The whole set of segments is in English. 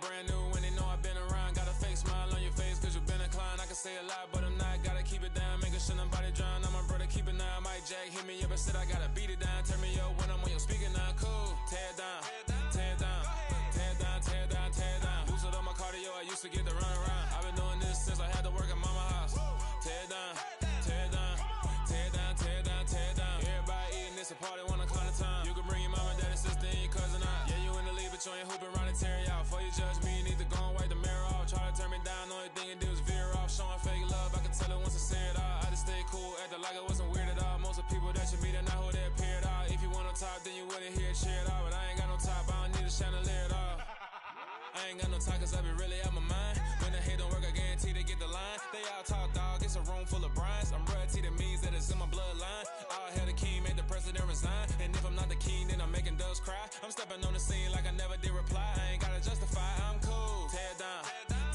brand new when they know I've been around. Got a fake smile on your face cause you've been inclined. I can say a lot but I'm not, gotta keep it down. Making sure nobody drown, I'm my brother, keep it now. Mike Jack hit me up and said I gotta beat it down. Turn me up when I'm on your speaker now, cool. Tear it down, tear it down, tear it down, tear it down, tear it down. Boosted up my cardio, I used to get to run around. I've been doing this since I had to work at mama house. Tear it down, tear it down, tear it down, tear it down, tear it down. Everybody eating, it's a party, 1 o'clock of time. You can bring your mama, daddy, sister, and your cousin out. Yeah, you in the lead, but you ain't hooping around and tear you out. Before you judge me, you need to go and wipe the mirror off. Try to turn me down, only thing you did was veer off. Showing fake love, I can tell it once I say it all. I just stay cool, acting like I wasn't weird at all. Most of the people that you meet are not who they appear at all. If you want on top, then you wouldn't hear it cheer at all. But I ain't got no top, I don't need a chandelier at all. I ain't got no talk cause I be really out my mind. When the hate don't work, I guarantee they get the line. They all talk dog, it's a room full of Bryans. I'm royalty, that means that it's in my bloodline. All hail the king, make the president resign. And if I'm not the king, then I'm making doves cry. I'm stepping on the scene like I never did reply. I ain't gotta justify, I'm cool. Tear it down,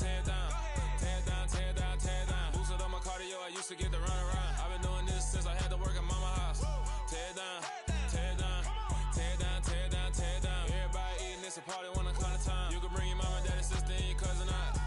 tear it down, tear it down, tear it down, tear it down. Boosted up my cardio, I used to get to run around. I've been doing this since I had to work at mama house. Tear it down, tear it down, tear it down, tear it down, tear it down. Everybody eating, it's a party, 1 o'clock of time. You can bring your mama, daddy, sister, and your cousin out.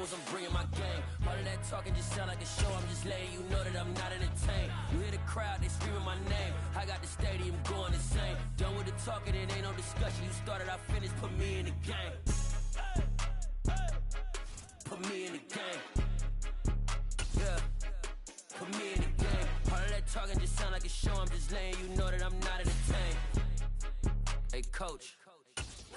I'm bringing my game. All of that talking just sound like a show. I'm just letting you know that I'm not entertained. You hear the crowd, they screaming my name. I got the stadium going insane. Done with the talking, it ain't no discussion. You started, I finished, put me in the game. Put me in the game. Yeah, put me in the game. All of that talking just sound like a show. I'm just letting you know that I'm not entertained. Hey coach,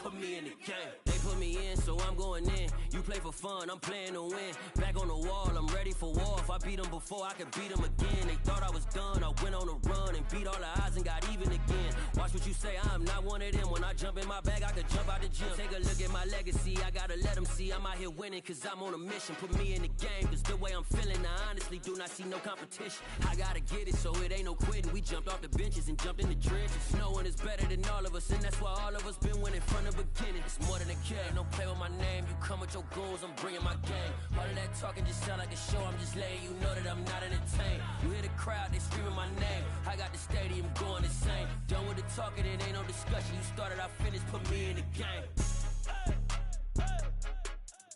put me in the game. They put me in, so I'm going in. You play for fun, I'm playing to win. Back on the wall, I'm ready for war. If I beat them before, I could beat them again. They thought I was done, I went on a run and beat all the odds and got even again. Watch what you say, I'm not one of them. When I jump in my bag, I could jump out the gym. Take a look at my legacy, I gotta let them see I'm out here winning, cause I'm on a mission. Put me in the game, cause the way I'm feeling, I honestly do not see no competition. I gotta get it, so it ain't no quitting. We jumped off the benches and jumped in the trenches. No one is better than all of us, and that's why all of us been winning from the beginning. It's more than a game, don't play with my name. You come with your goons, I'm bringing my game. All of that talking just sound like a show. I'm just letting you know that I'm not entertained. You hear the crowd, they screaming my name. I got the stadium going insane. Done with the talking, it ain't no discussion. You started, I finished, put me in the game.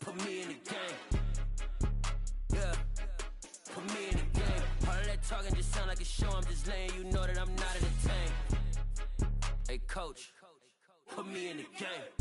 Put me in the game. Yeah, put me in the game. All of that talking just sound like a show. I'm just letting you know that I'm not entertained. Hey coach, put me in the game.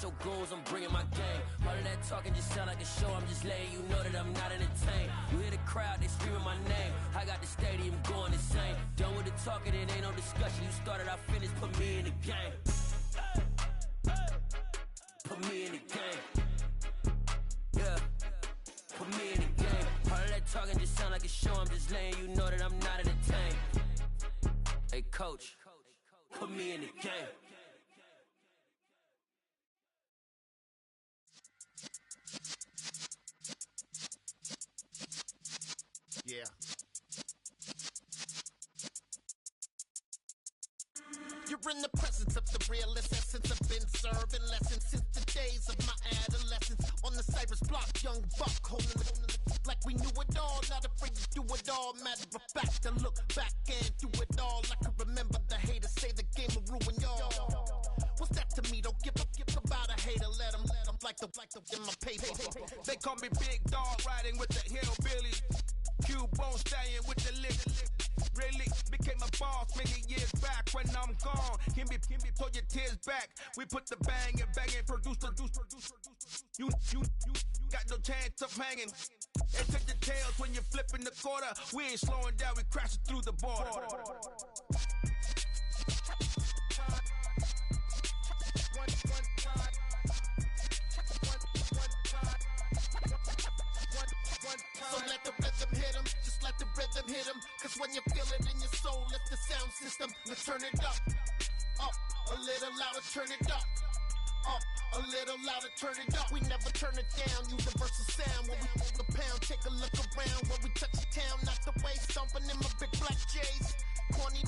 Your goons, I'm bringing my game. All of that talking just sound like a show. I'm just letting you know that I'm not entertained. You hear the crowd, they screaming my name. I got the stadium going insane. Done with the talking, it ain't no discussion. You started, I finished, put me in the game. Put me in the game. Yeah, put me in the game. All of that talking just sound like a show. I'm just letting you know that I'm not entertained. Hey coach, put me in the game. You're in the presence of the realest essence. I've been serving lessons since the days of my adolescence. On the Cypress block, young buck holding it like we knew it all. Not afraid to do it all. Matter of fact, I look back and do it all. I can remember the haters say the game will ruin y'all. What's that to me? Don't give about a hater. Let them like the in my paper. They call me Big Dog, riding with the hillbillies. Cubone stallion with the lick. Really became a boss many years back. When I'm gone, give me pull your tears back. We put the bang and produce. You got no chance of hanging. And take the tails when you're flipping the quarter. We ain't slowing down, we crashing through the border. So let the rhythm hit him, just let the rhythm hit him. Cause when you feel it in your soul, lift the sound system. Let's turn it up, a little louder, turn it up, a little louder, turn it up. We never turn it down, universal sound. When we move the pound, take a look around. When we touch the town, not the way, stomping in my big black J's. Corny,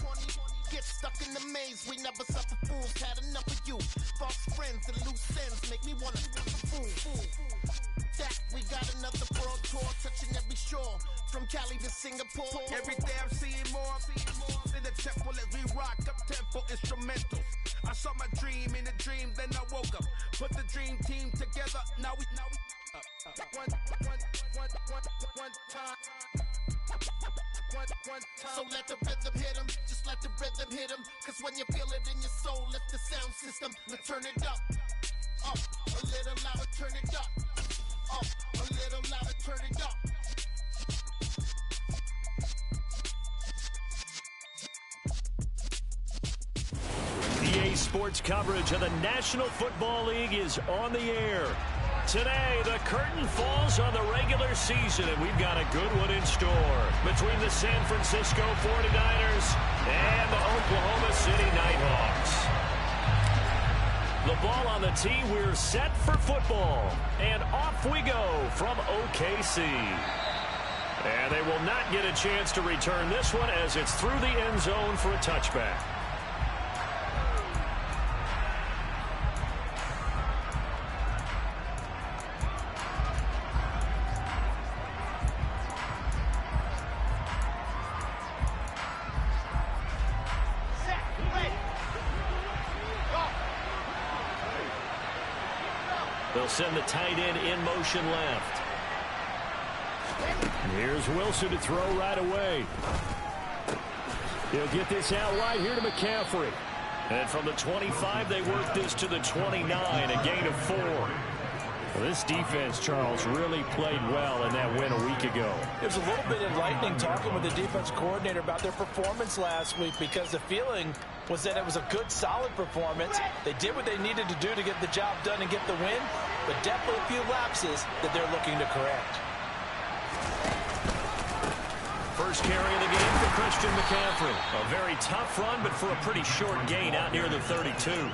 get stuck in the maze. We never suffer fools, had enough of you. False friends and loose ends make me wanna fool. That we got another world tour, touching every shore, from Cali to Singapore. Every day I'm seeing more in the temple as we rock up tempo instrumentals. I saw my dream in a dream, then I woke up. Put the dream team together. Now we one time. So let the rhythm hit him, just let the rhythm hit him. Cause when you feel it in your soul, lift the sound system. Let's turn it up, a little louder, turn it up, a little louder, turn it up. EA Sports coverage of the National Football League is on the air. Today, the curtain falls on the regular season, and we've got a good one in store between the San Francisco 49ers and the Oklahoma City Nighthawks. The ball on the tee, we're set for football, and off we go from OKC. And they will not get a chance to return this one as it's through the end zone for a touchback. They'll send the tight end in motion left. Here's Wilson to throw right away. He'll get this out right here to McCaffrey. And from the 25, they work this to the 29, a gain of 4. Well, this defense, Charles, really played well in that win a week ago. There's a little bit enlightening talking with the defense coordinator about their performance last week, because the feeling was that it was a good, solid performance. They did what they needed to do to get the job done and get the win, but definitely a few lapses that they're looking to correct. First carry of the game for Christian McCaffrey. A very tough run, but for a pretty short gain out near the 32.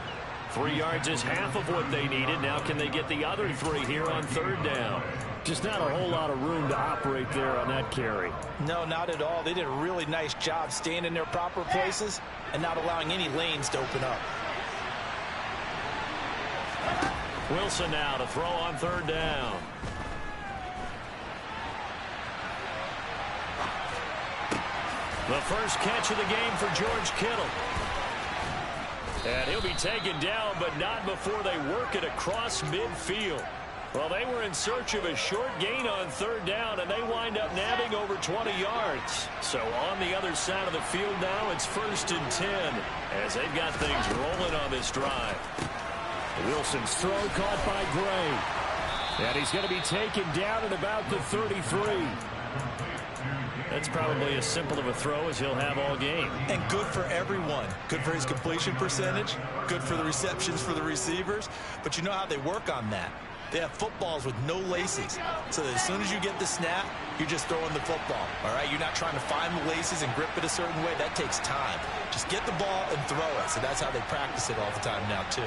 3 yards is half of what they needed. Now can they get the other 3 here on third down? Just not a whole lot of room to operate there on that carry. No, not at all. They did a really nice job staying in their proper places and not allowing any lanes to open up. Wilson now to throw on third down. The first catch of the game for George Kittle. And he'll be taken down, but not before they work it across midfield. Well, they were in search of a short gain on third down, and they wind up nabbing over 20 yards. So on the other side of the field now, it's 1st and 10 as they've got things rolling on this drive. Wilson's throw caught by Gray. And he's going to be taken down at about the 33. That's probably as simple of a throw as he'll have all game. And good for everyone. Good for his completion percentage. Good for the receptions for the receivers. But you know how they work on that. They have footballs with no laces. So that as soon as you get the snap, you're just throwing the football. All right? You're not trying to find the laces and grip it a certain way. That takes time. Just get the ball and throw it. So that's how they practice it all the time now, too.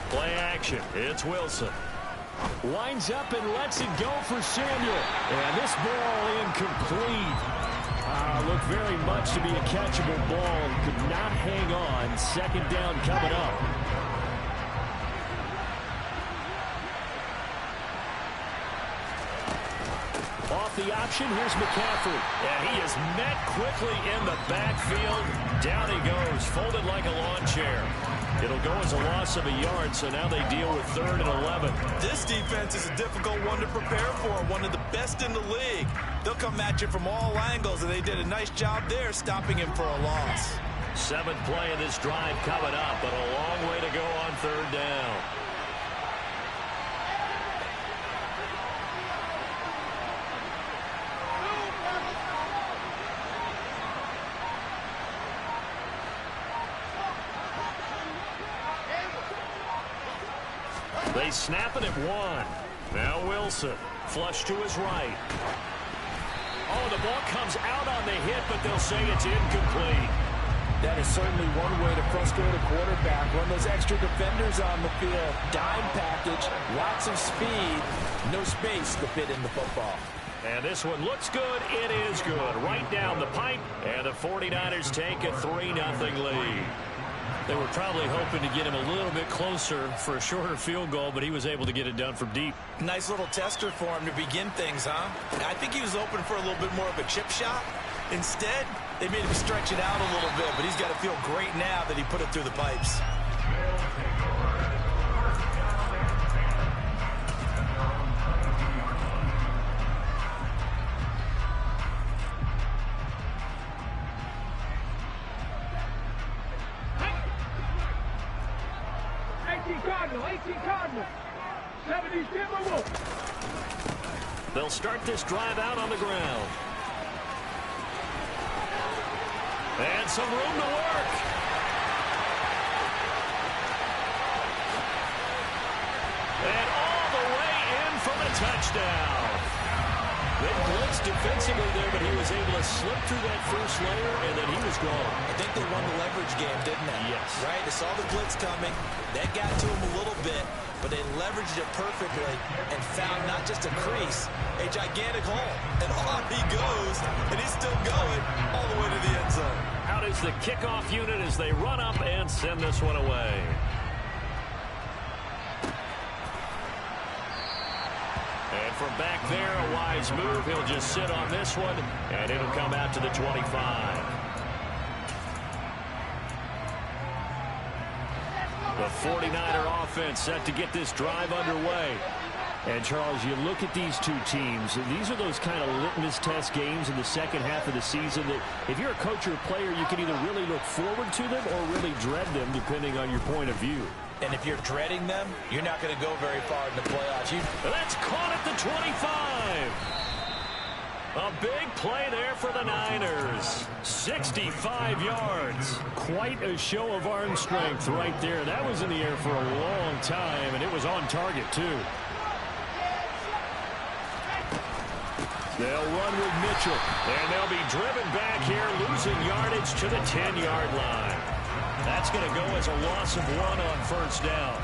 Play action. It's Wilson. Winds up and lets it go for Samuel. And this ball incomplete. Looked very much to be a catchable ball. Could not hang on. Second down coming up. Off the option, here's McCaffrey. And he is met quickly in the backfield. Down he goes, folded like a lawn chair. It'll go as a loss of a yard, so now they deal with 3rd and 11. This defense is a difficult one to prepare for, one of the best in the league. They'll come at you from all angles, and they did a nice job there stopping him for a loss. 7th play of this drive coming up, but a long way to go on 3rd down. They snap it at 1. Now Wilson. Flush to his right. Oh, the ball comes out on the hit, but they'll say it's incomplete. That is certainly one way to frustrate a quarterback. Run those extra defenders on the field. Dime package, lots of speed, no space to fit in the football. And this one looks good. It is good. Right down the pipe. And the 49ers take a 3-0 lead. They were probably hoping to get him a little bit closer for a shorter field goal, but he was able to get it done from deep. Nice little tester for him to begin things, huh? I think he was open for a little bit more of a chip shot. Instead, they made him stretch it out a little bit, but he's got to feel great now that he put it through the pipes. They'll start this drive out on the ground. And some room to work. And all the way in from a touchdown. They blitzed defensively there, but he was able to slip through that first layer, and then he was gone. I think they won the leverage game, didn't they? Yes. Right? They saw the blitz coming. That got to him a little bit, but they leveraged it perfectly and found not just a crease, a gigantic hole. And off he goes, and he's still going all the way to the end zone. Out is the kickoff unit as they run up and send this one away. And from back there, a wise move. He'll just sit on this one, and it'll come out to the 25. The 49er offense set to get this drive underway. And, Charles, you look at these two teams, and these are those kind of litmus test games in the second half of the season that if you're a coach or a player, you can either really look forward to them or really dread them, depending on your point of view. And if you're dreading them, you're not going to go very far in the playoffs. That's caught at the 25. A big play there for the Niners. 65 yards. Quite a show of arm strength right there. That was in the air for a long time, and it was on target, too. They'll run with Mitchell, and they'll be driven back here, losing yardage to the 10-yard line. That's going to go as a loss of 1 on first down.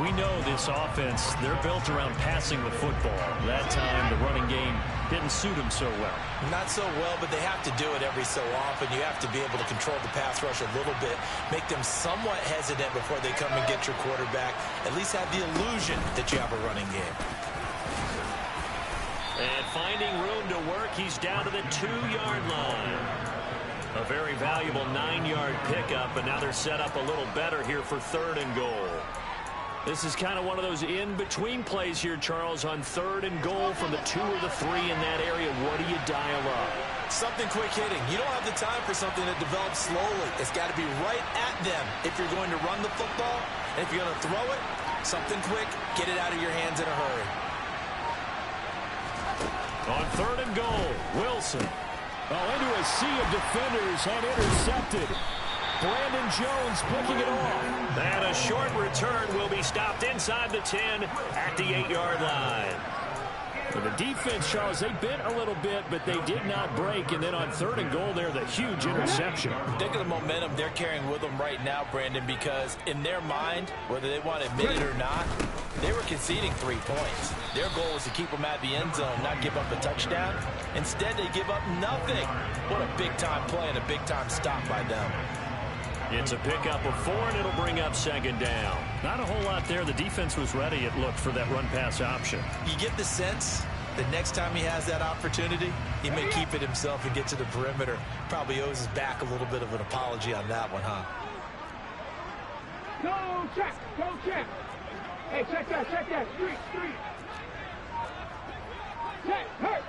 We know this offense, they're built around passing the football. That time, the running game didn't suit them so well. Not so well, but they have to do it every so often. You have to be able to control the pass rush a little bit, make them somewhat hesitant before they come and get your quarterback. At least have the illusion that you have a running game. And finding room to work, he's down to the 2-yard line. A very valuable 9-yard pickup, and now they're set up a little better here for 3rd and goal. This is kind of one of those in-between plays here, Charles, on 3rd and goal from the 2 or the 3 in that area. What do you dial up? Something quick hitting. You don't have the time for something that develops slowly. It's got to be right at them if you're going to run the football. And if you're going to throw it, something quick, get it out of your hands in a hurry. On 3rd and goal, Wilson. Into a sea of defenders and intercepted. Brandon Jones picking it off. And a short return will be stopped inside the 10 at the 8-yard line. For the defense, Charles, they bent a little bit, but they did not break. And then on 3rd and goal there, the huge interception. Think of the momentum they're carrying with them right now, Brandon, because in their mind, whether they want to admit it or not, They were conceding 3 points. Their goal was to keep them at the end zone, not give up a touchdown. Instead, they give up nothing. What a big-time play and a big-time stop by them. It's a pickup of 4, and it'll bring up 2nd down. Not a whole lot there. The defense was ready, it looked, for that run-pass option. You get the sense that next time he has that opportunity, he may keep it himself and get to the perimeter. Probably owes his back a little bit of an apology on that one, huh? Go check, go check. Hey, check that, street. Check, hurt.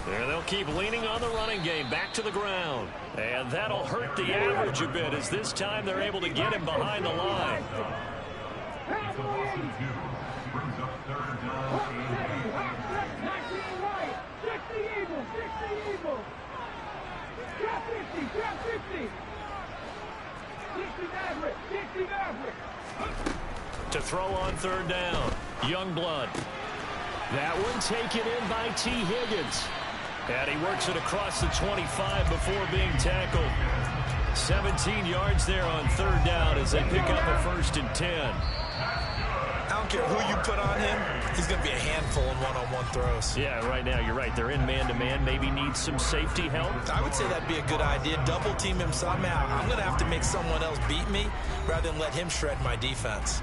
There, they'll keep leaning on the running game, back to the ground. And that'll hurt the average a bit, as this time they're able to get him behind the line. To throw on 3rd down, Youngblood. That one taken in by T. Higgins. And he works it across the 25 before being tackled. 17 yards there on 3rd down as they pick up a 1st and 10. I don't care who you put on him, he's going to be a handful in one-on-one throws. Yeah, right now you're right. They're in man-to-man. Maybe needs some safety help. I would say that'd be a good idea. Double team him somehow. I'm going to have to make someone else beat me rather than let him shred my defense.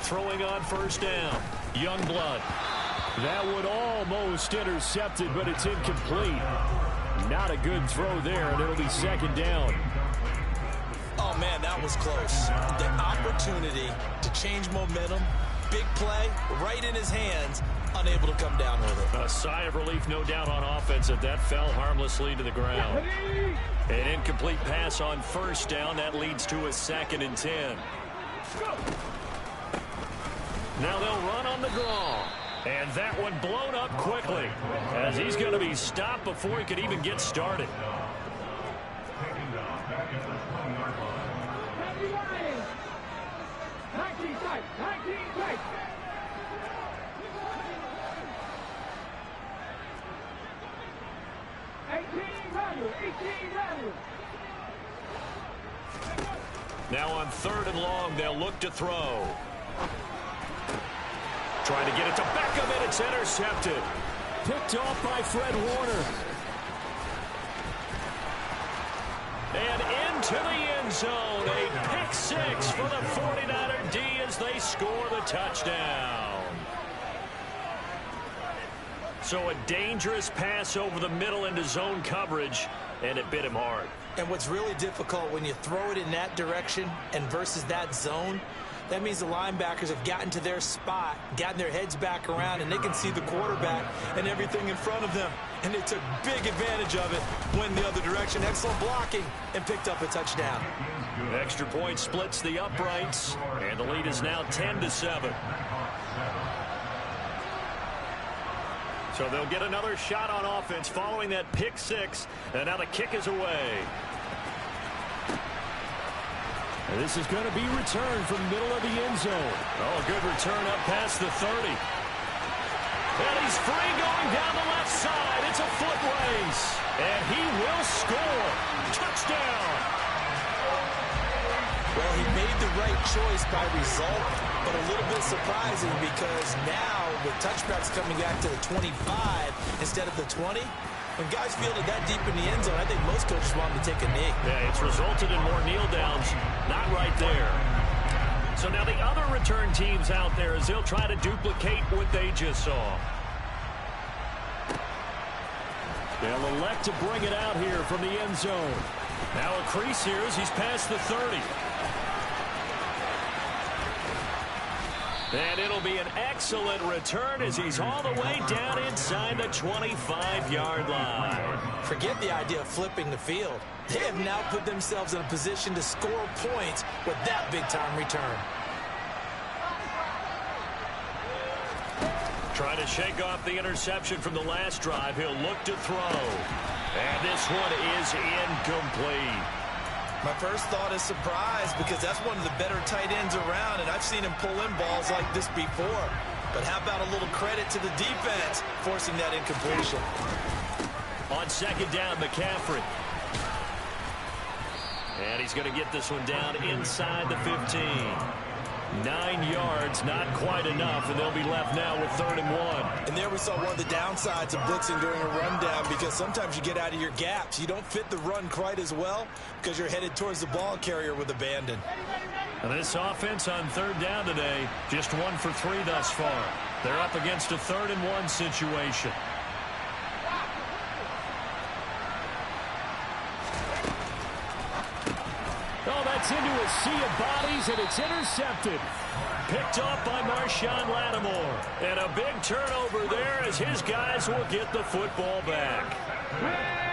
Throwing on 1st down, Youngblood. That would almost intercepted, but it's incomplete. Not a good throw there, and it'll be 2nd down. Oh, man, that was close. The opportunity to change momentum, big play, right in his hands, unable to come down with it. A sigh of relief, no doubt, on offense that fell harmlessly to the ground. An incomplete pass on 1st down. That leads to a 2nd and 10. Now they'll run on the draw. And that one blown up quickly, as he's going to be stopped before he could even get started. Now on 3rd and long, they'll look to throw. Trying to get it to Beckham, and it's intercepted. Picked off by Fred Warner. And into the end zone. A pick 6 for the 49er D as they score the touchdown. So a dangerous pass over the middle into zone coverage, and it bit him hard. And what's really difficult when you throw it in that direction and versus that zone, that means the linebackers have gotten to their spot, gotten their heads back around, and they can see the quarterback and everything in front of them. And they took big advantage of it, went the other direction. Excellent blocking, and picked up a touchdown. Extra point splits the uprights, and the lead is now 10-7. So they'll get another shot on offense following that pick 6, and now the kick is away. This is going to be returned from the middle of the end zone. Oh, good return up past the 30. And he's free going down the left side. It's a foot race. And he will score. Touchdown. Well, he made the right choice by result, but a little bit surprising because now with touchbacks coming back to the 25 instead of the 20, when guys fielded that deep in the end zone, I think most coaches want them to take a knee. Yeah, it's resulted in more kneel downs. Not right there. So now the other return teams out there as they'll try to duplicate what they just saw. They'll elect to bring it out here from the end zone. Now a crease here as he's past the 30. And it'll be an excellent return as he's all the way down inside the 25-yard line. Forget the idea of flipping the field. They have now put themselves in a position to score points with that big-time return. Trying to shake off the interception from the last drive. He'll look to throw. And this one is incomplete. My first thought is surprise because that's one of the better tight ends around, and I've seen him pull in balls like this before. But how about a little credit to the defense forcing that incompletion? On second down, McCaffrey. And he's going to get this one down inside the 15. 9 yards, not quite enough, and they'll be left now with 3rd and 1. And there we saw one of the downsides of blitzing during a rundown because sometimes you get out of your gaps. You don't fit the run quite as well because you're headed towards the ball carrier with abandon. And this offense on 3rd down today, just 1 for 3 thus far. They're up against a 3rd and 1 situation. Oh, that's into a sea of bodies, and it's intercepted. Picked off by Marshawn Lattimore. And a big turnover there as his guys will get the football back.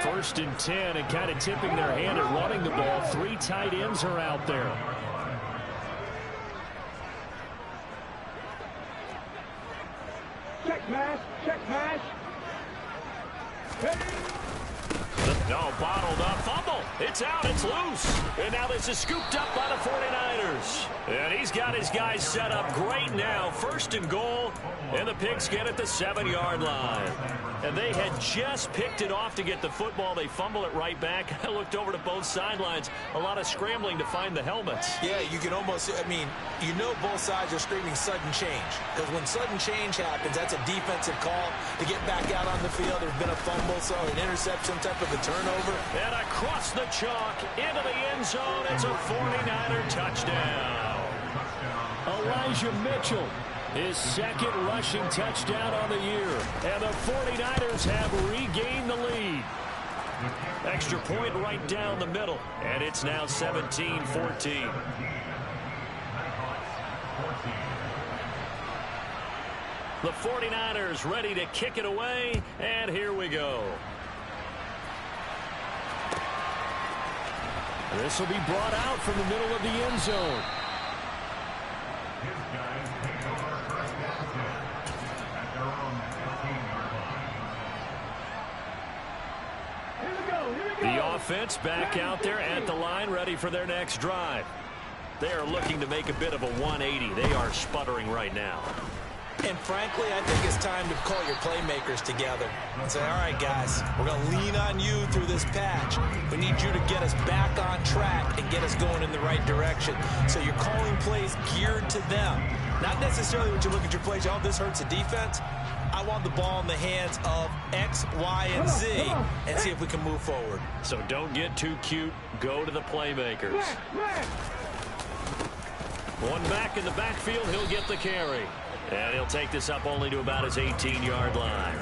1st and 10, and kind of tipping their hand at running the ball. 3 tight ends are out there. Check pass, check pass. No, bottled up, fumble. It's out, it's loose. And now this is scooped up by the 49ers. And he's got his guys set up great now. 1st and goal, and the Pigs get at the 7-yard line. And they had just picked it off to get the football. They fumble it right back. I looked over to both sidelines. A lot of scrambling to find the helmets. Yeah, you can almost, I mean, you know both sides are screaming sudden change. Because when sudden change happens, that's a defensive call to get back out on the field. There's been a fumble, so an interception, type of a turnover. And across the chalk, into the end zone, it's a 49er touchdown. Elijah Mitchell, his 2nd rushing touchdown on the year. And the 49ers have regained the lead. Extra point right down the middle. And it's now 17-14. The 49ers ready to kick it away. And here we go. This will be brought out from the middle of the end zone. The offense back out there at the line, ready for their next drive. They are looking to make a bit of a 180. They are sputtering right now. And frankly, I think it's time to call your playmakers together and say, all right, guys, we're going to lean on you through this patch. We need you to get us back on track and get us going in the right direction. So you're calling plays geared to them. Not necessarily when you look at your plays, oh, this hurts the defense. I want the ball in the hands of X, Y, and Z and see if we can move forward. So don't get too cute. Go to the playmakers. One back in the backfield, he'll get the carry. And he'll take this up only to about his 18-yard line.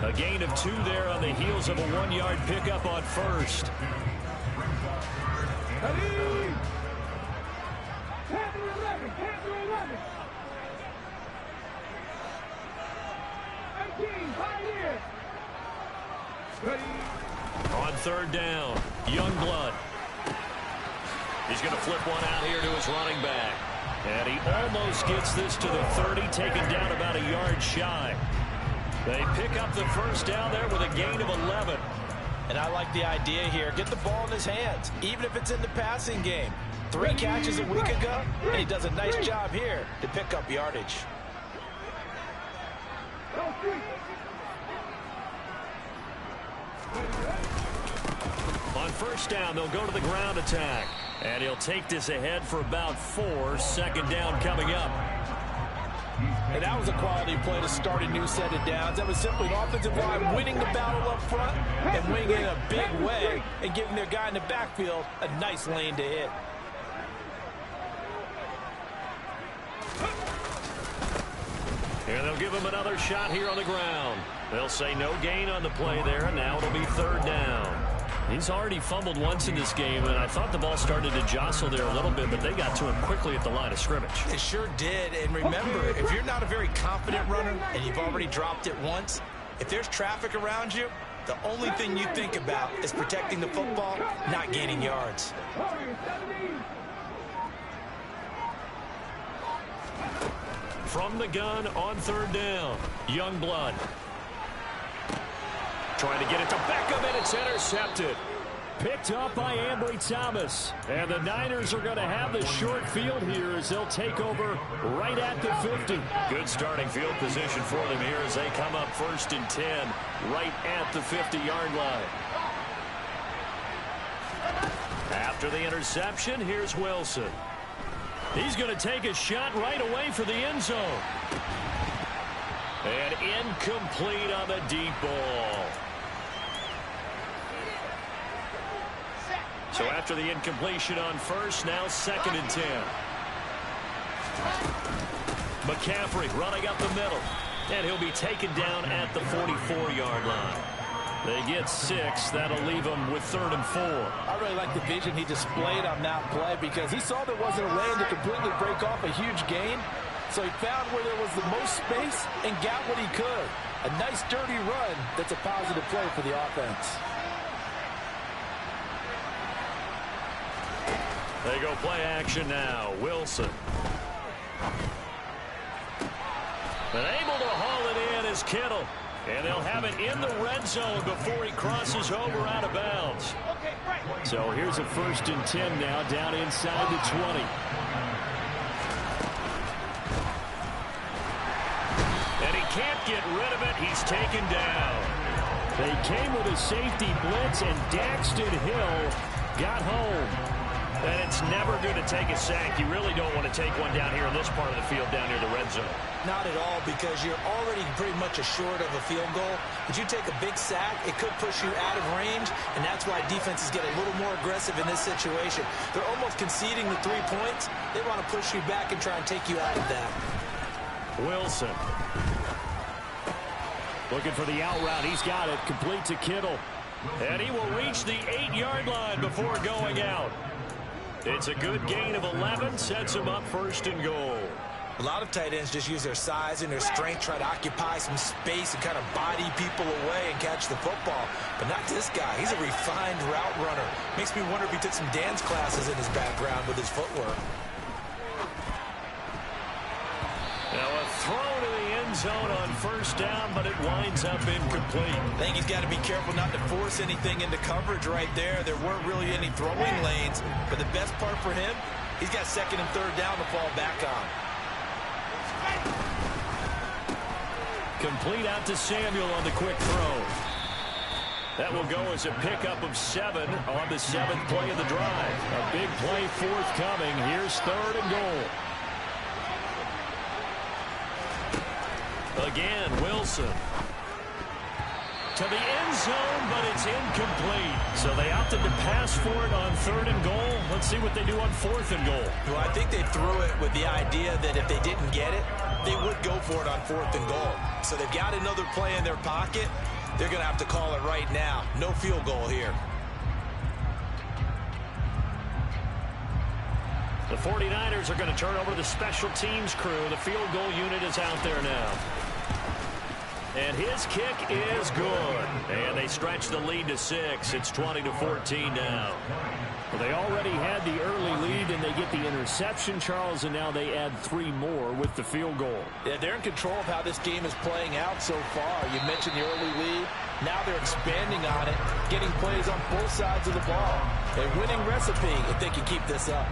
A gain of 2 there on the heels of a 1-yard pickup on 1st. On 3rd down, Youngblood. He's going to flip one out here to his running back. And he almost gets this to the 30, taken down about a yard shy. They pick up the 1st down there with a gain of 11. And I like the idea here. Get the ball in his hands, even if it's in the passing game. 3 catches a week ago, and he does a nice job here to pick up yardage. On 1st down, they'll go to the ground attack. And he'll take this ahead for about 4. 2nd down coming up. And that was a quality play to start a new set of downs. That was simply an offensive line winning the battle up front and winning it in a big way and giving their guy in the backfield a nice lane to hit. And they'll give him another shot here on the ground. They'll say no gain on the play there, and now it'll be 3rd down. He's already fumbled once in this game, and I thought the ball started to jostle there a little bit, but they got to him quickly at the line of scrimmage. It sure did, and remember, if you're not a very confident runner and you've already dropped it once, if there's traffic around you, the only thing you think about is protecting the football, not gaining yards. from the gun on third down. Youngblood. Trying to get it to Beckham, and it's intercepted. Picked up by Ambry Thomas. And the Niners are going to have the short field here as they'll take over right at the 50. Good starting field position for them here as they come up 1st and 10 right at the 50-yard line. After the interception, here's Wilson. He's going to take a shot right away for the end zone. And incomplete on the deep ball. So after the incompletion on first, now 2nd and 10. McCaffrey running up the middle. And he'll be taken down at the 44-yard line. They get 6. That'll leave them with 3rd and 4. I really like the vision he displayed on that play because he saw there wasn't a lane to completely break off a huge gain. So he found where there was the most space and got what he could. A nice, dirty run that's a positive play for the offense. They go play action now. Wilson. And able to haul it in is Kittle. And they'll have it in the red zone before he crosses over out of bounds. So here's a 1st and 10 now down inside the 20. And he can't get rid of it. He's taken down. They came with a safety blitz, and Daxton Hill got home. And it's never good to take a sack. You really don't want to take one down here in this part of the field down near the red zone. Not at all, because you're already pretty much assured of a field goal. But you take a big sack, it could push you out of range, and that's why defenses get a little more aggressive in this situation. They're almost conceding the 3 points. They want to push you back and try and take you out of that. Wilson. Looking for the out route. He's got it. Complete to Kittle. And he will reach the 8-yard line before going out. It's a good gain of 11. Sets him up 1st and goal. A lot of tight ends just use their size and their strength, try to occupy some space and kind of body people away and catch the football. But not this guy. He's a refined route runner. Makes me wonder if he took some dance classes in his background with his footwork. Now a throw to the end zone on 1st down, but it winds up incomplete. I think he's got to be careful not to force anything into coverage right there. There weren't really any throwing lanes, but the best part for him, he's got 2nd and 3rd down to fall back on. Complete out to Samuel on the quick throw. That will go as a pickup of 7 on the 7th play of the drive. A big play forthcoming. Here's 3rd and goal. Again, Wilson. To the end zone, but it's incomplete. So they opted to pass for it on 3rd and goal. Let's see what they do on 4th and goal. Well, I think they threw it with the idea that if they didn't get it, they would go for it on 4th and goal. So they've got another play in their pocket. They're going to have to call it right now. No field goal here. The 49ers are going to turn over to the special teams crew. The field goal unit is out there now. And his kick is good. And they stretch the lead to 6. It's 20-14 now. Well, they already had the early lead, and they get the interception, Charles, and now they add 3 more with the field goal. Yeah, they're in control of how this game is playing out so far. You mentioned the early lead. Now they're expanding on it, getting plays on both sides of the ball. A winning recipe if they can keep this up.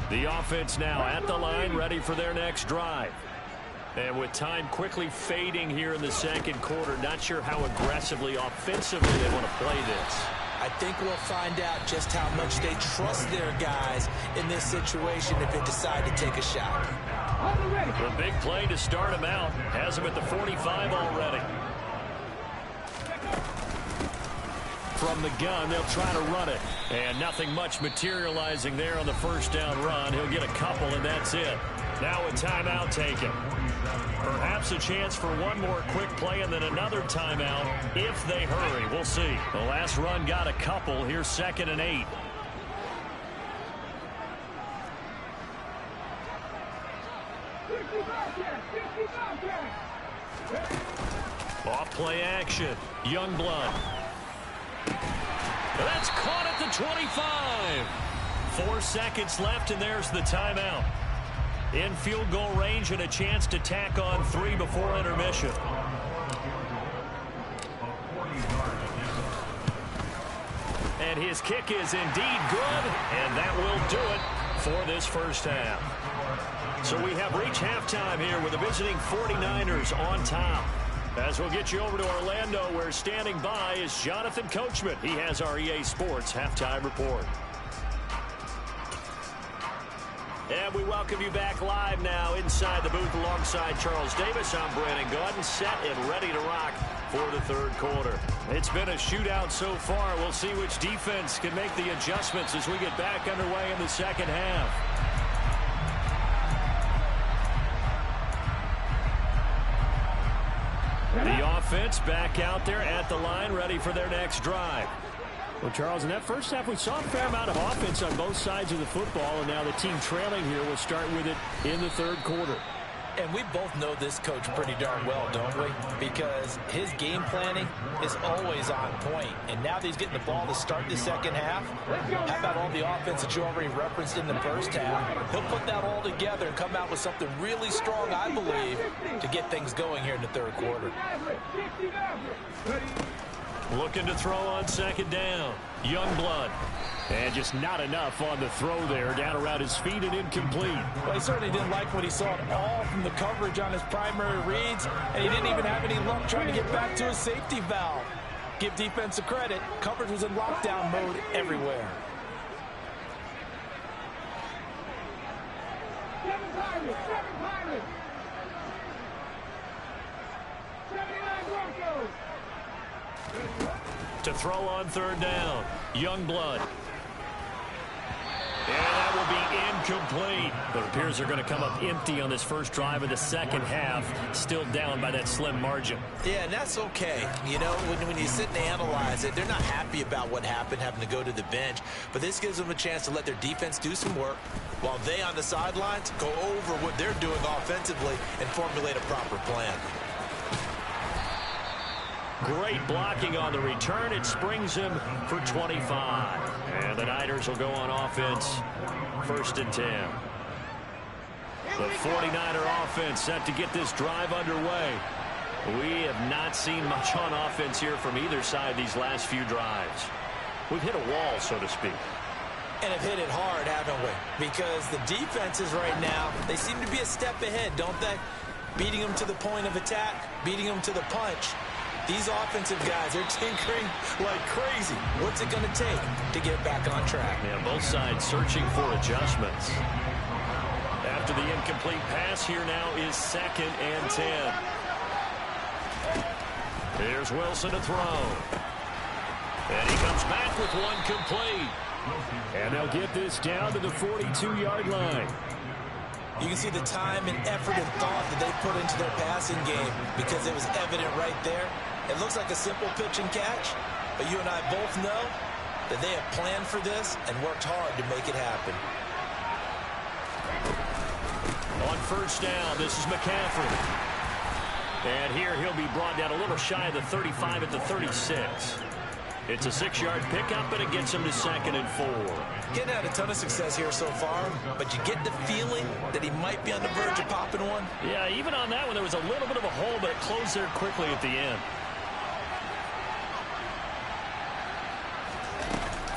The offense now at the line, ready for their next drive. And with time quickly fading here in the 2nd quarter, not sure how aggressively, offensively they want to play this. I think we'll find out just how much they trust their guys in this situation if they decide to take a shot. The big play to start him out. Has him at the 45 already. From the gun, they'll try to run it. And nothing much materializing there on the 1st down run. He'll get a couple, and that's it. Now a timeout taken. Perhaps a chance for one more quick play and then another timeout if they hurry. We'll see. The last run got a couple. Here's 2nd and 8. Off play action. Youngblood. That's caught at the 25. 4 seconds left, and there's the timeout. In field goal range and a chance to tack on 3 before intermission. And his kick is indeed good, and that will do it for this first half. So we have reached halftime here with the visiting 49ers on top. As we'll get you over to Orlando, where standing by is Jonathan Coachman. He has our EA Sports halftime report. And we welcome you back live now inside the booth alongside Charles Davis. I'm Brandon Gaudin, set and ready to rock for the third quarter. It's been a shootout so far. We'll see which defense can make the adjustments as we get back underway in the second half. The offense back out there at the line, ready for their next drive. Well, Charles, in that first half, we saw a fair amount of offense on both sides of the football, and now the team trailing here will start with it in the third quarter. And we both know this coach pretty darn well, don't we? Because his game planning is always on point. And now that he's getting the ball to start the second half, how about all the offense that you already referenced in the first half? He'll put that all together and come out with something really strong, I believe, to get things going here in the third quarter. Looking to throw on second down. Youngblood. And just not enough on the throw there. Down around his feet and incomplete. Well, he certainly didn't like what he saw at all from the coverage on his primary reads. And he didn't even have any luck trying to get back to his safety valve. Give defense a credit. Coverage was in lockdown mode everywhere. Seven Pirates. 79 Broncos. To throw on third down. Youngblood. And that will be incomplete. But it appears they're going to come up empty on this first drive of the second half. Still down by that slim margin. Yeah, and that's okay. You know, when you sit and analyze it, they're not happy about what happened, having to go to the bench. But this gives them a chance to let their defense do some work while they on the sidelines go over what they're doing offensively and formulate a proper plan. Great blocking on the return. It springs him for 25. And the Niners will go on offense. 1st and 10. The 49er offense set to get this drive underway. We have not seen much on offense here from either side these last few drives. We've hit a wall, so to speak. And have hit it hard, haven't we? Because the defenses right now, they seem to be a step ahead, don't they? Beating them to the point of attack, beating them to the punch. These offensive guys are tinkering like crazy. What's it going to take to get back on track? Yeah, both sides searching for adjustments. After the incomplete pass, here now is 2nd and 10. Here's Wilson to throw. And he comes back with one complete. And they'll get this down to the 42-yard line. You can see the time and effort and thought that they put into their passing game because it was evident right there. It looks like a simple pitch and catch, but you and I both know that they have planned for this and worked hard to make it happen. On first down, this is McCaffrey. And here he'll be brought down a little shy of the 35 at the 36. It's a 6-yard pickup, and it gets him to 2nd and 4. Getting had a ton of success here so far, but you get the feeling that he might be on the verge of popping one. Yeah, even on that one, there was a little bit of a hole, but it closed there quickly at the end.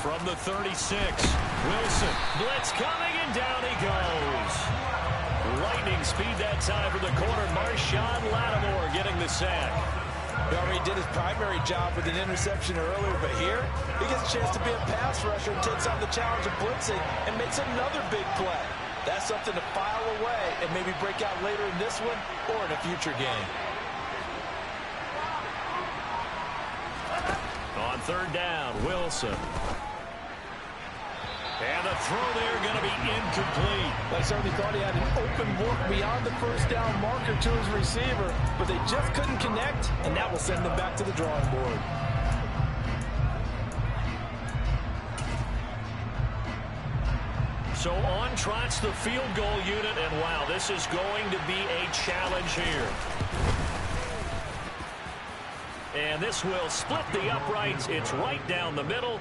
From the 36, Wilson. Blitz coming, and down he goes. Lightning speed that time for the corner. Marshawn Lattimore getting the sack. He already did his primary job with an interception earlier, but here he gets a chance to be a pass rusher and takes on the challenge of blitzing and makes another big play. That's something to file away and maybe break out later in this one or in a future game. On third down, Wilson. And the throw there going to be incomplete. They certainly thought he had an open look beyond the first down marker to his receiver, but they just couldn't connect, and that will send them back to the drawing board. So on trots the field goal unit, and wow, this is going to be a challenge here. And this will split the uprights. It's right down the middle.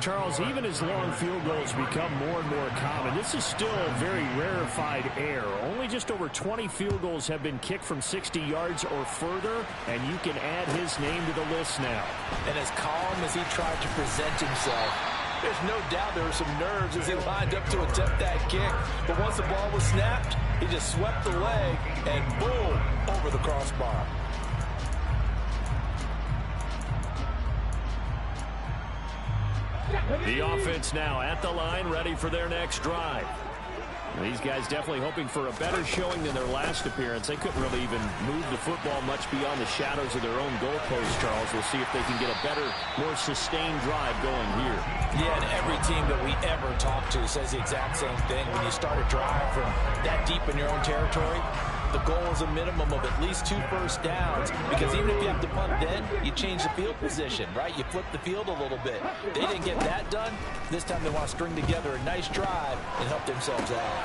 Charles, even as long field goals become more and more common, this is still a very rarefied air. Only just over 20 field goals have been kicked from 60 yards or further, and you can add his name to the list now. And as calm as he tried to present himself, there's no doubt there were some nerves as he lined up to attempt that kick. But once the ball was snapped, he just swept the leg and boom, over the crossbar. The offense now at the line, ready for their next drive. These guys definitely hoping for a better showing than their last appearance. They couldn't really even move the football much beyond the shadows of their own goalposts, Charles. We'll see if they can get a better, more sustained drive going here. Yeah, and every team that we ever talk to says the exact same thing. When you start a drive from that deep in your own territory, the goal is a minimum of at least 2 first downs, because even if you have to punt then, you change the field position, right? You flip the field a little bit. They didn't get that done. This time they want to string together a nice drive and help themselves out.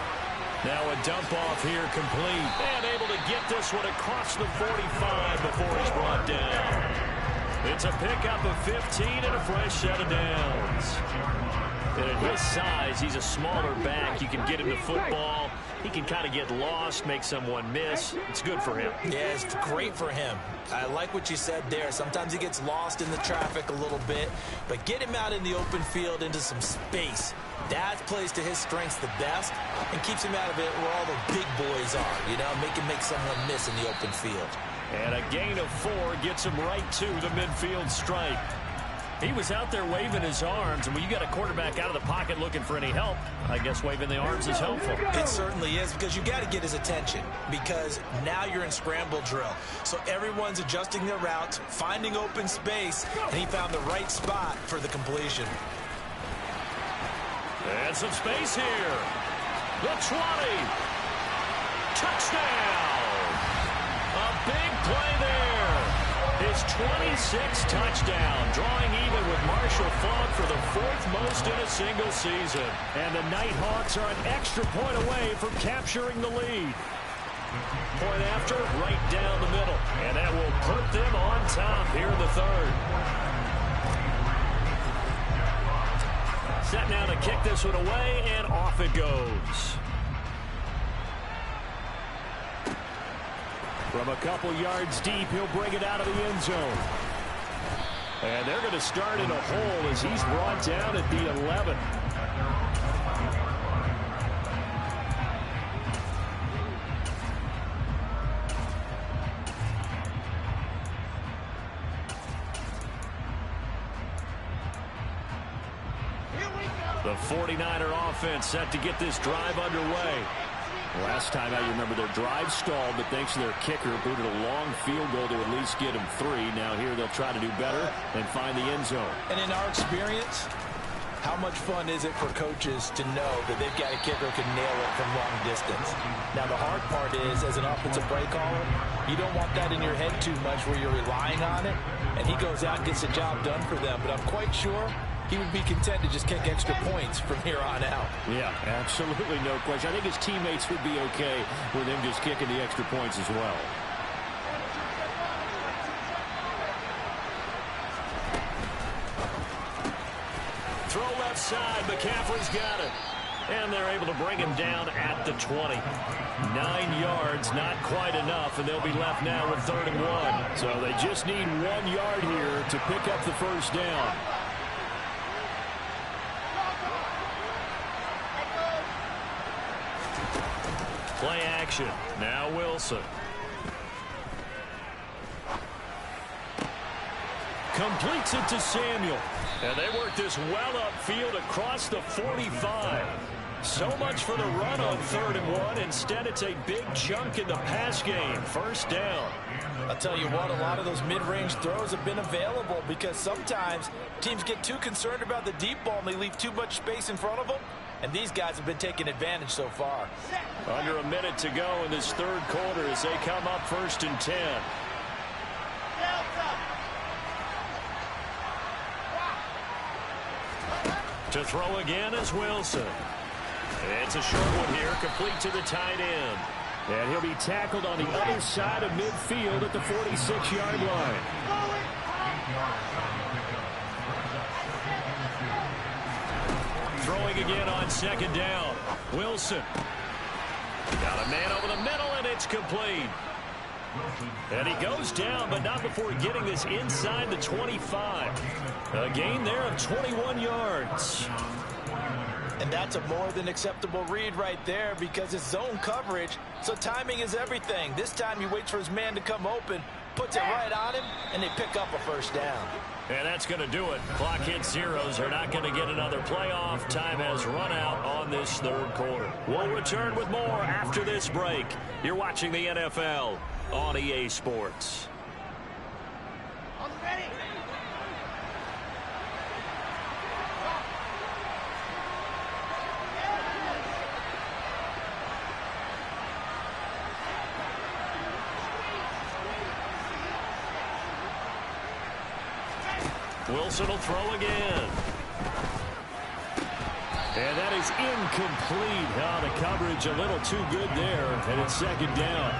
Now a dump off here complete, and able to get this one across the 45 before he's brought down. It's a pickup of 15 and a fresh set of downs. And at his size, he's a smaller back. You can get him the football. He can kind of get lost, make someone miss. It's good for him. Yeah, it's great for him. I like what you said there. Sometimes he gets lost in the traffic a little bit, but get him out in the open field into some space. That plays to his strengths the best and keeps him out of it where all the big boys are, you know, make someone miss in the open field. And a gain of 4 gets him right to the midfield stripe. He was out there waving his arms, and when you got a quarterback out of the pocket looking for any help, I guess waving the arms is helpful. It certainly is, because you got to get his attention, because now you're in scramble drill. So everyone's adjusting their routes, finding open space, and he found the right spot for the completion. And some space here. The 20. Touchdown. A big play there. His 26th touchdown, drawing even with Marshall Faulk for the 4th most in a single season. And the Nighthawks are an extra point away from capturing the lead. Point after, right down the middle. And that will put them on top here in the 3rd. Set now to kick this one away, and off it goes. From a couple yards deep, he'll bring it out of the end zone. And they're going to start in a hole as he's brought down at the 11. The 49er offense set to get this drive underway. Last time I remember their drive stalled, but thanks to their kicker, booted a long field goal to at least get them 3. Now here they'll try to do better and find the end zone. And in our experience, how much fun is it for coaches to know that they've got a kicker who can nail it from long distance? Now the hard part is, as an offensive play caller, you don't want that in your head too much where you're relying on it, and he goes out and gets the job done for them. But I'm quite sure he would be content to just kick extra points from here on out. Yeah, absolutely no question. I think his teammates would be okay with him just kicking the extra points as well. Throw left side. McCaffrey's got it. And they're able to bring him down at the 20. 9 yards, not quite enough, and they'll be left now with 3rd and 1. So they just need 1 yard here to pick up the first down. Play action. Now Wilson. Completes it to Samuel. And they work this well upfield across the 45. So much for the run on 3rd and 1. Instead, it's a big chunk in the pass game. First down. I'll tell you what, a lot of those mid-range throws have been available because sometimes teams get too concerned about the deep ball and they leave too much space in front of them. And these guys have been taking advantage so far. Under a minute to go in this 3rd quarter as they come up 1st and 10. To throw again is Wilson. It's a short one here, complete to the tight end. And he'll be tackled on the other side of midfield at the 46-yard line. Throwing again on second down. Wilson. Got a man over the middle, and it's complete. And he goes down, but not before getting this inside the 25. A gain there of 21 yards. And that's a more than acceptable read right there because it's zone coverage, so timing is everything. This time he waits for his man to come open, puts it right on him, and they pick up a first down. And that's going to do it. Clock hits zeros. They're not going to get another playoff. Time has run out on this third quarter. We'll return with more after this break. You're watching the NFL on EA Sports. Wilson will throw again. And that is incomplete. The coverage a little too good there, and it's second down.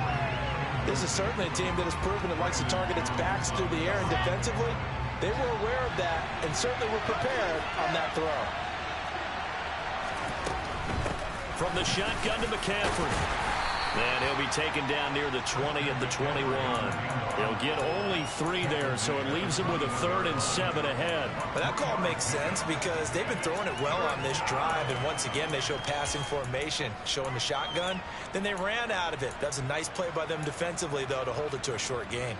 This is certainly a team that has proven it likes to target its backs through the air, and defensively, they were aware of that and certainly were prepared on that throw. From the shotgun to McCaffrey. And he'll be taken down near the 20 at the 21. He'll get only 3 there, so it leaves him with a 3rd and 7 ahead. But that call makes sense because they've been throwing it well on this drive, and once again they show passing formation, showing the shotgun. Then they ran out of it. That's a nice play by them defensively, though, to hold it to a short game.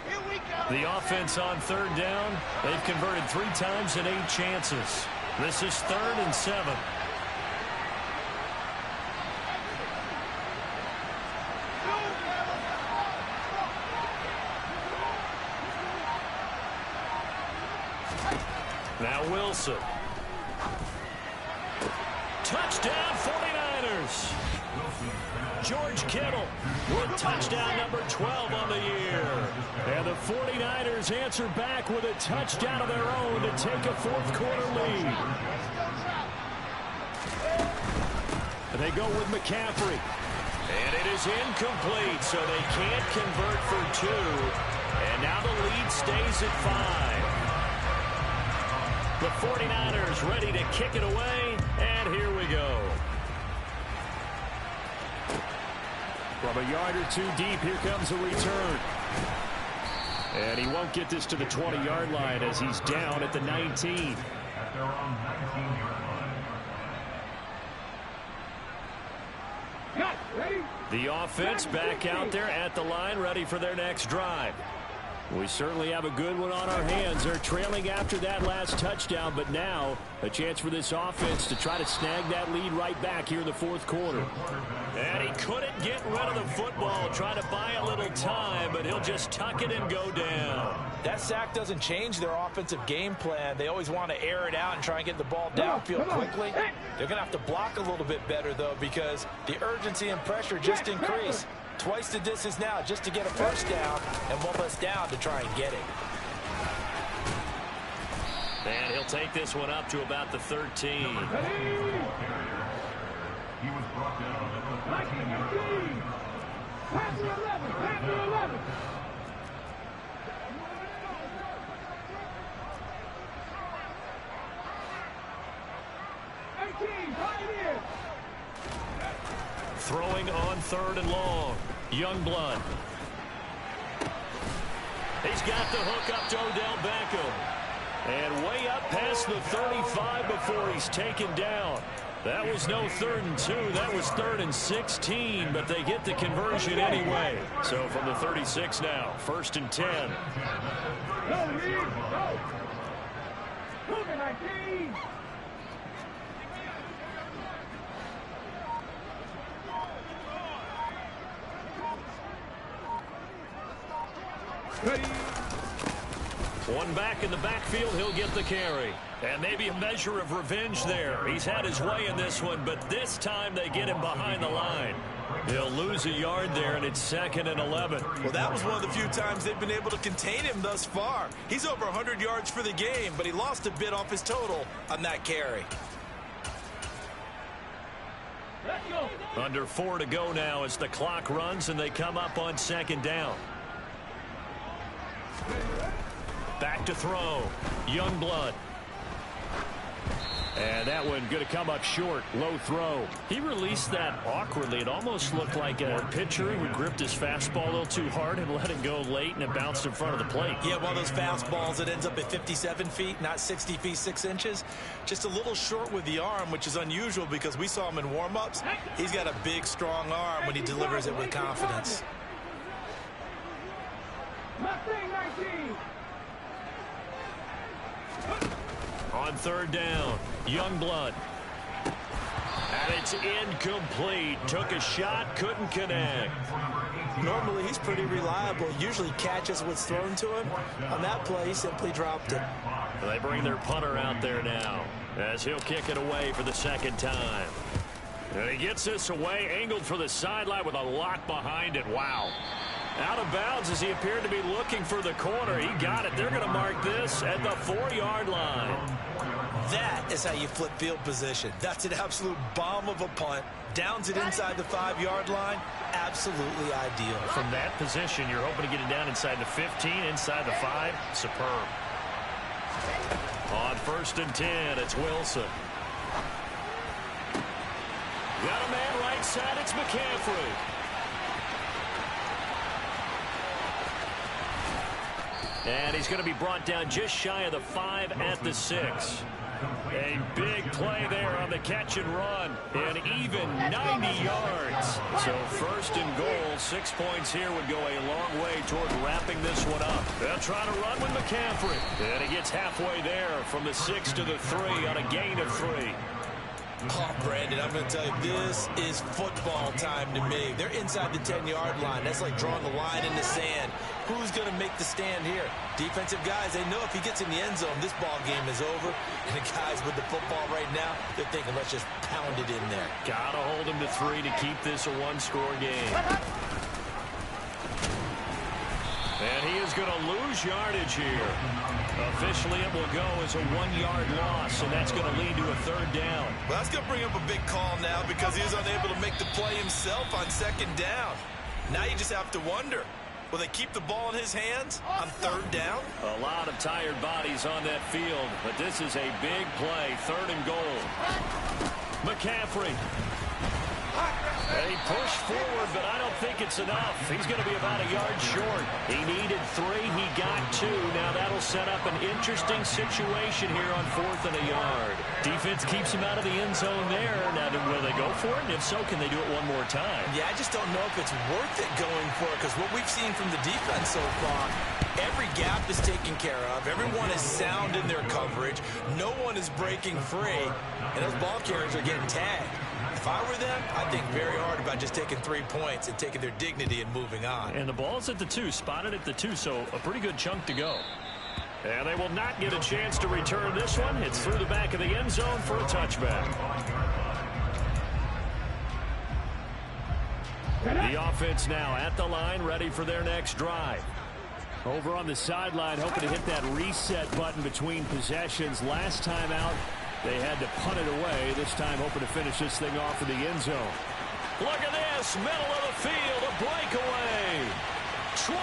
Here we go. The offense on 3rd down, they've converted 3 times in 8 chances. This is 3rd and 7. Now Wilson. Touchdown 49ers. George Kittle with touchdown number 12 on the year. And the 49ers answer back with a touchdown of their own to take a 4th quarter lead. And they go with McCaffrey. And it is incomplete, so they can't convert for 2. And now the lead stays at 5. The 49ers ready to kick it away, and here we go. From a yard or 2 deep, here comes a return. And he won't get this to the 20-yard line as he's down at the 19. The offense back out there at the line, ready for their next drive. We certainly have a good one on our hands. They're trailing after that last touchdown, but now a chance for this offense to try to snag that lead right back here in the 4th quarter. And he couldn't get rid of the football, trying to buy a little time, but he'll just tuck it and go down. That sack doesn't change their offensive game plan. They always want to air it out and try and get the ball downfield quickly. They're going to have to block a little bit better, though, because the urgency and pressure just increase. Twice the distance now just to get a first down, and 1 less down to try and get it. And he'll take this one up to about the 13. He was brought down at the 13. Pass the 11. Pass the 11. Throwing on 3rd and long. Youngblood. He's got the hook up to Odell Beckham. And way up past the 35 before he's taken down. That was no 3rd and 2. That was 3rd and 16, but they get the conversion anyway. So from the 36 now, 1st and 10. Go, Reed, go. Move it, 19. One back in the backfield, he'll get the carry. And maybe a measure of revenge there. He's had his way in this one, but this time they get him behind the line. He'll lose a yard there, and it's 2nd and 11. Well, that was one of the few times they've been able to contain him thus far. He's over 100 yards for the game, but he lost a bit off his total on that carry. Under 4 to go now as the clock runs and they come up on second down. Back to throw. Youngblood. And that one going to come up short. Low throw. He released that awkwardly. It almost looked like a pitcher who gripped his fastball a little too hard and let it go late, and it bounced in front of the plate. Yeah, one of those fastballs that ends up at 57 feet, not 60 feet, 6 inches. Just a little short with the arm, which is unusual because we saw him in warm-ups. He's got a big, strong arm when he delivers it with confidence. On third down, Youngblood. And it's incomplete. Took a shot, couldn't connect. Normally, he's pretty reliable. Usually catches what's thrown to him. On that play, he simply dropped it. They bring their punter out there now as he'll kick it away for the second time. And he gets this away, angled for the sideline with a lock behind it. Wow. Out of bounds as he appeared to be looking for the corner. He got it. They're going to mark this at the 4-yard line. That is how you flip field position. That's an absolute bomb of a punt. Downs it inside the 5-yard line. Absolutely ideal. From that position, you're hoping to get it down inside the 15, inside the 5. Superb. On 1st and 10, it's Wilson. Got a man right side. It's McCaffrey. And he's going to be brought down just shy of the 5 at the 6. A big play there on the catch and run. An even 90 yards. So 1st and goal, 6 points here would go a long way toward wrapping this one up. They'll try to run with McCaffrey. And he gets halfway there from the 6 to the 3 on a gain of 3. Oh, Brandon, I'm going to tell you, this is football time to me. They're inside the 10-yard line. That's like drawing the line in the sand. Who's going to make the stand here? Defensive guys, they know if he gets in the end zone, this ball game is over. And the guys with the football right now, they're thinking, let's just pound it in there. Got to hold him to 3 to keep this a one-score game. And he is going to lose yardage here. Officially, it will go as a 1-yard loss, and that's going to lead to a 3rd down. Well, that's going to bring up a big call now because he was unable to make the play himself on 2nd down. Now you just have to wonder, will they keep the ball in his hands on 3rd down? A lot of tired bodies on that field, but this is a big play, 3rd and goal. McCaffrey. And he pushed forward, but I don't think it's enough. He's going to be about a yard short. He needed 3. He got 2. Now that'll set up an interesting situation here on 4th and a yard. Defense keeps him out of the end zone there. Now, will they go for it? And if so, can they do it one more time? Yeah, I just don't know if it's worth it going for it because what we've seen from the defense so far, every gap is taken care of. Everyone is sound in their coverage. No one is breaking free. And those ball carriers are getting tagged. If I were them, I'd think very hard about just taking 3 points and taking their dignity and moving on. And the ball's at the 2, spotted at the 2, so a pretty good chunk to go. And they will not get a chance to return this one. It's through the back of the end zone for a touchback. The offense now at the line, ready for their next drive. Over on the sideline, hoping to hit that reset button between possessions. Last time out, they had to punt it away. This time hoping to finish this thing off in the end zone. Look at this. Middle of the field. A breakaway. 20.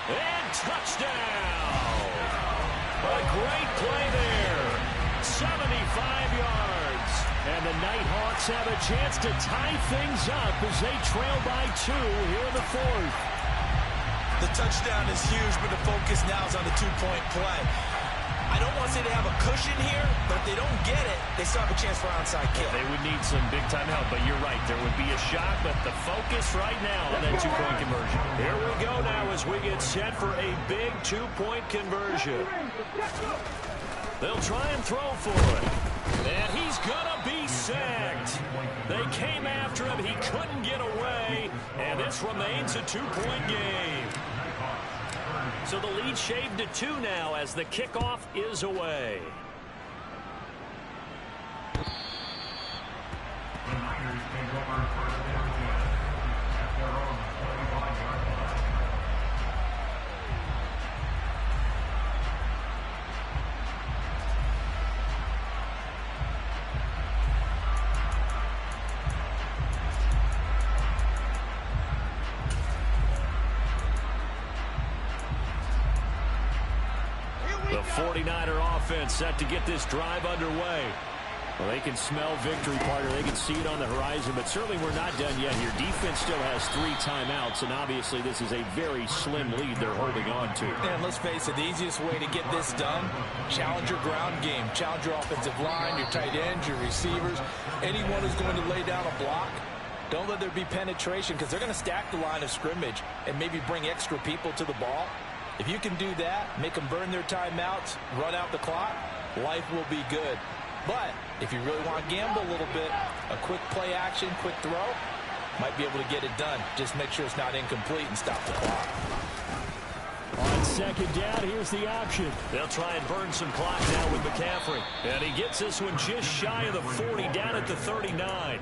And touchdown. A great play there. 75 yards. And the Nighthawks have a chance to tie things up as they trail by 2 here in the 4th. The touchdown is huge, but the focus now is on the 2-point play. I don't want to say they have a cushion here, but if they don't get it, they still have a chance for onside kick. They would need some big-time help, but you're right. There would be a shot, but the focus right now on that 2-point conversion. Here we go now as we get set for a big 2-point conversion. They'll try and throw for it. And he's going to be sacked. They came after him. He couldn't get away. And this remains a 2-point game. So the lead shaved to 2 now as the kickoff is away. 49er offense set to get this drive underway. Well, they can smell victory, partner. They can see it on the horizon, but certainly we're not done yet here. Defense still has 3 timeouts, and obviously this is a very slim lead they're holding on to. And let's face it, the easiest way to get this done, challenge your ground game. Challenge your offensive line, your tight ends, your receivers. Anyone who's going to lay down a block, don't let there be penetration because they're going to stack the line of scrimmage and maybe bring extra people to the ball. If you can do that, make them burn their timeouts, run out the clock, life will be good. But if you really want to gamble a little bit, a quick play action, quick throw, might be able to get it done. Just make sure it's not incomplete and stop the clock. On second down, here's the option. They'll try and burn some clock now with McCaffrey. And he gets this one just shy of the 40, down at the 39.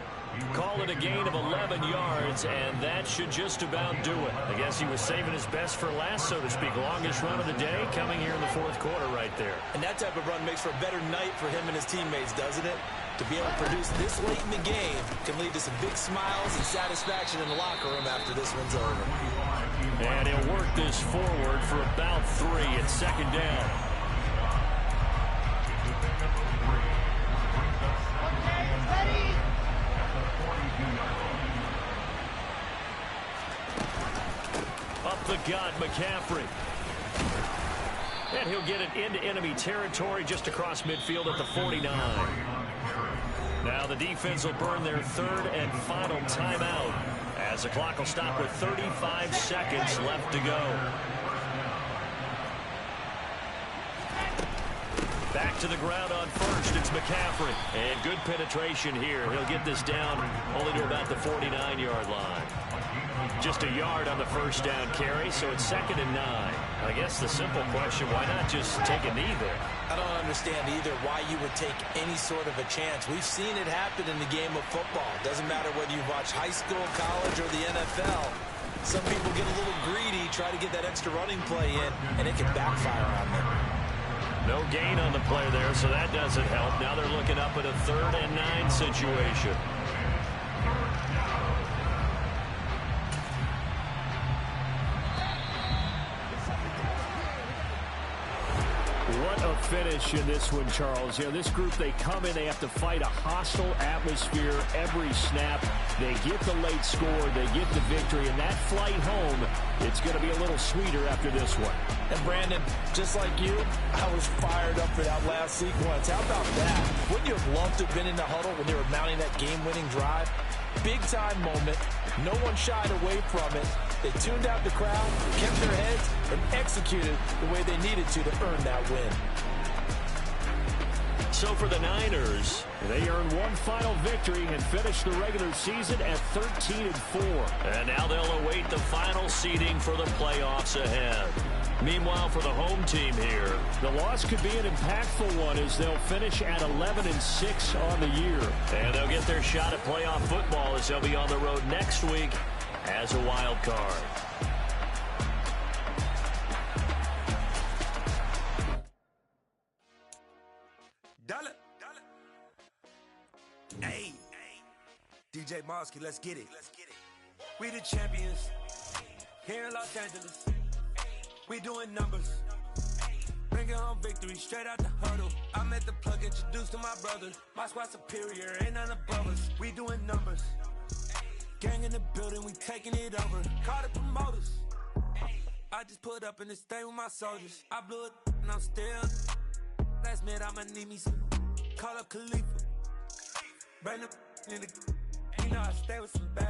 Call it a gain of 11 yards, and that should just about do it. I guess he was saving his best for last, so to speak. Longest run of the day coming here in the fourth quarter right there. And that type of run makes for a better night for him and his teammates, doesn't it? To be able to produce this late in the game can lead to some big smiles and satisfaction in the locker room after this one's over. And he'll work this forward for about 3 at second down. Up the gut, McCaffrey. And he'll get it into enemy territory just across midfield at the 49. Now the defense will burn their 3rd and final timeout as the clock will stop with 35 seconds left to go. Back to the ground on first, it's McCaffrey. And good penetration here. He'll get this down only to about the 49-yard line. Just a yard on the first down carry, so it's 2nd and 9. I guess the simple question, why not just take a knee there? I don't understand either why you would take any sort of a chance. We've seen it happen in the game of football. Doesn't matter whether you watch high school, college, or the NFL. Some people get a little greedy, try to get that extra running play in, and it can backfire on them. No gain on the play there, so that doesn't help. Now they're looking up at a 3rd and 9 situation. What a finish in this one, Charles. You know, this group, they come in, they have to fight a hostile atmosphere every snap. They get the late score, they get the victory, and that flight home, it's going to be a little sweeter after this one. And Brandon, just like you, I was fired up for that last sequence. How about that? Wouldn't you have loved to have been in the huddle when they were mounting that game-winning drive? Big-time moment. No one shied away from it. They tuned out the crowd, kept their heads, and executed the way they needed to earn that win. So for the Niners, they earn one final victory and finish the regular season at 13-4. And now they'll await the final seeding for the playoffs ahead. Meanwhile, for the home team here, the loss could be an impactful one as they'll finish at 11-6 on the year. And they'll get their shot at playoff football as they'll be on the road next week as a wild card. Hey, DJ Mosky, let's get it. We the champions here in Los Angeles. We doing numbers. Bringing home victory straight out the huddle. I met the plug, introduced to my brothers. My squad superior, ain't none above us. We doing numbers. Gang in the building, we taking it over. Call the promoters. I just put up in this thing with my soldiers. I blew it and I'm still. Last minute I'ma need me some. Call up Khalifa. Bring the in the. You know I stay with some bad.